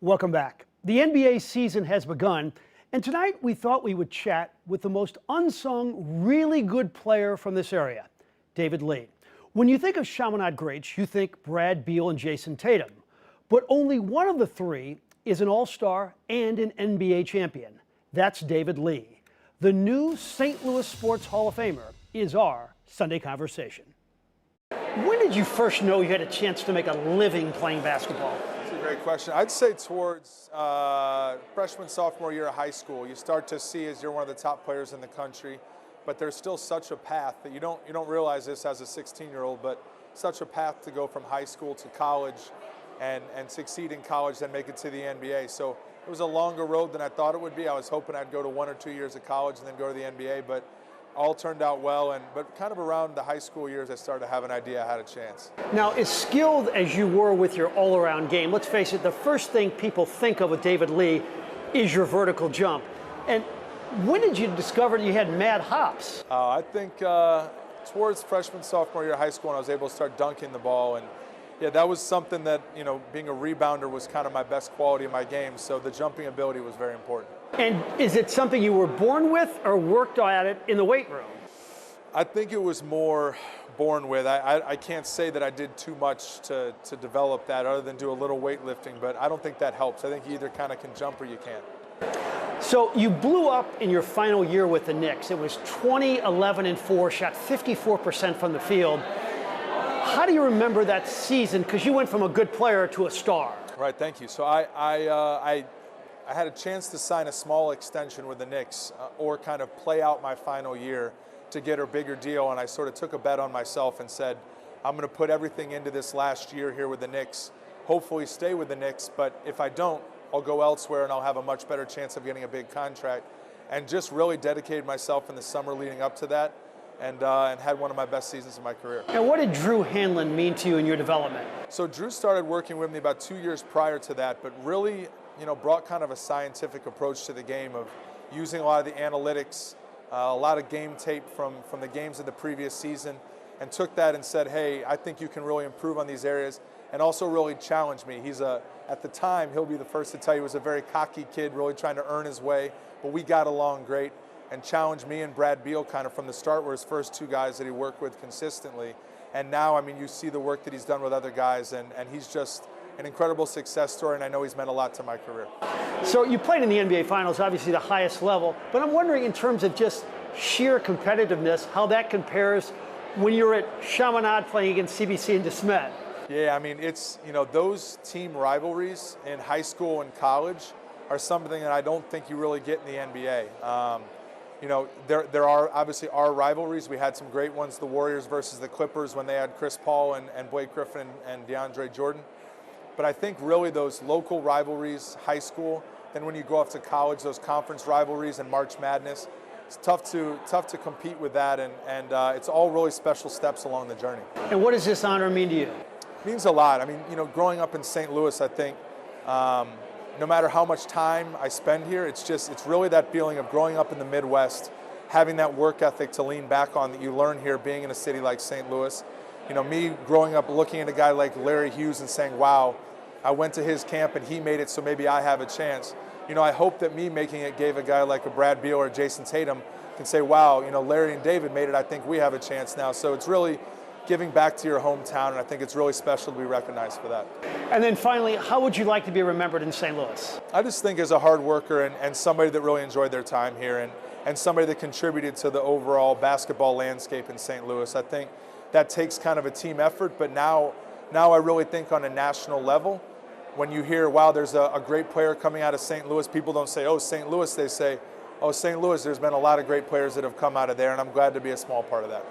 Welcome back. The NBA season has begun, and tonight we thought we would chat with the most unsung, really good player from this area, David Lee. When you think of Chaminade greats, you think Brad Beal and Jason Tatum. But only one of the three is an All-Star and an NBA champion. That's David Lee. The new St. Louis Sports Hall of Famer is our Sunday Conversation. When did you first know you had a chance to make a living playing basketball? That's a great question. I'd say towards freshman, sophomore year of high school, you start to see as you're one of the top players in the country, but there's still such a path that you don't realize this as a 16-year-old, but such a path to go from high school to college and succeed in college, then make it to the NBA. So it was a longer road than I thought it would be. I was hoping I'd go to 1 or 2 years of college and then go to the NBA, but all turned out well. But kind of around the high school years, I started to have an idea I had a chance. Now, as skilled as you were with your all-around game, let's face it, the first thing people think of with David Lee is your vertical jump. And when did you discover that you had mad hops? I think towards freshman, sophomore year of high school, when I was able to start dunking the ball. And yeah, that was something that, being a rebounder was kind of my best quality in my game. So the jumping ability was very important. And is it something you were born with or worked at it in the weight room? I think it was more born with. I can't say that I did too much to develop that other than do a little weightlifting, but I don't think that helps. I think you either kind of can jump or you can't. So you blew up in your final year with the Knicks. It was 20, 11, and 4, shot 54% from the field. How do you remember that season? Because you went from a good player to a star. Right, thank you. So I had a chance to sign a small extension with the Knicks or kind of play out my final year to get a bigger deal, and I sort of took a bet on myself and said, I'm going to put everything into this last year here with the Knicks, hopefully stay with the Knicks, but if I don't, I'll go elsewhere and I'll have a much better chance of getting a big contract, and just really dedicated myself in the summer leading up to that, and had one of my best seasons of my career. And what did Drew Hanlon mean to you in your development? So Drew started working with me about 2 years prior to that, but really brought kind of a scientific approach to the game of using a lot of the analytics, a lot of game tape from the games of the previous season, and took that and said, hey, I think you can really improve on these areas, and also really challenge me. At the time, he'll be the first to tell you, he was a very cocky kid, really trying to earn his way, but we got along great, and challenged me and Brad Beal kind of from the start, were his first two guys that he worked with consistently. And now, you see the work that he's done with other guys, and he's just an incredible success story, and I know he's meant a lot to my career. So you played in the NBA Finals, obviously the highest level, but I'm wondering in terms of just sheer competitiveness, how that compares when you're at Chaminade playing against CBC and DeSmet. Yeah, it's, those team rivalries in high school and college are something that I don't think you really get in the NBA. There are obviously our rivalries. We had some great ones, the Warriors versus the Clippers when they had Chris Paul and Blake Griffin and DeAndre Jordan. But I think really those local rivalries, high school, then when you go off to college, those conference rivalries and March Madness, it's tough to compete with that, and it's all really special steps along the journey. And what does this honor mean to you? It means a lot. Growing up in St. Louis, I think no matter how much time I spend here, it's really that feeling of growing up in the Midwest, having that work ethic to lean back on that you learn here being in a city like St. Louis. Me growing up looking at a guy like Larry Hughes and saying, wow, I went to his camp and he made it, so maybe I have a chance. I hope that me making it gave a guy like a Brad Beal or Jason Tatum can say, wow, Larry and David made it, I think we have a chance now. So it's really giving back to your hometown, and I think it's really special to be recognized for that. And then finally, how would you like to be remembered in St. Louis? I just think as a hard worker and somebody that really enjoyed their time here and somebody that contributed to the overall basketball landscape in St. Louis. I think that takes kind of a team effort, but now I really think on a national level, when you hear, wow, there's a great player coming out of St. Louis, people don't say, oh, St. Louis, they say, oh, St. Louis, there's been a lot of great players that have come out of there, and I'm glad to be a small part of that.